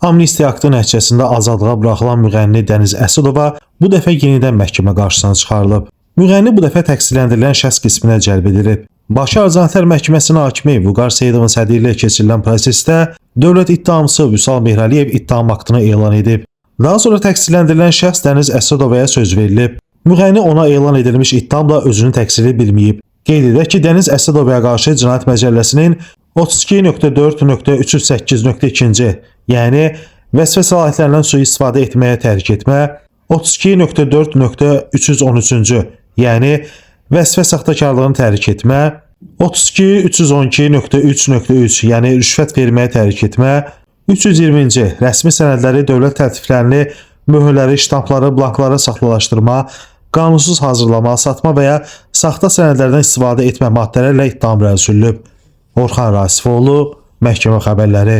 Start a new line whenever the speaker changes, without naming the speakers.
Amnistiya aktı nəticəsində azadlığa buraxılan müğənni Dəniz Əsədova bu dəfə yenidən məhkəmə qarşısına çıxarılıb. Müğənni bu dəfə təqsirləndirilən şəxs qisminə cəlb edilib. Bakı Arzantər Məhkəməsinin hakimi Vüqar Seyidovun sədrliyi ilə keçirilən prosesdə dövlət ittihamçısı Vüsal Mehrəliyev ittiham aktını elan edib. Daha sonra təqsirləndirilən şəxs Dəniz Əsədovaya söz verilib. Müğənni ona elan edilmiş ittihamla özünü təqsiri bilməyib. Qeyd edək ki, Dəniz Əsədovaya qarşı Cinayət Məcəlləsinin 32.4.308.2, yəni vəzifə səlahiyyətlərindən sui-istifadə etməyə təhrik etmə, 32.4.313, yəni vəzifə saxtakarlığını təhrik etmə, 32.312.3.3, yəni rüşvət verməyə təhrik etmə, 320-ci rəsmi sənədləri, dövlət təltiflərini, möhürləri, ştampları, blankları saxtalaşdırma, qanunsuz hazırlama, satma və ya saxta sənədlərdən istifadə etmə maddələrlə ittiham rəsülüb. Orxan Rasifoğlu, Məhkəmə Xəbərləri.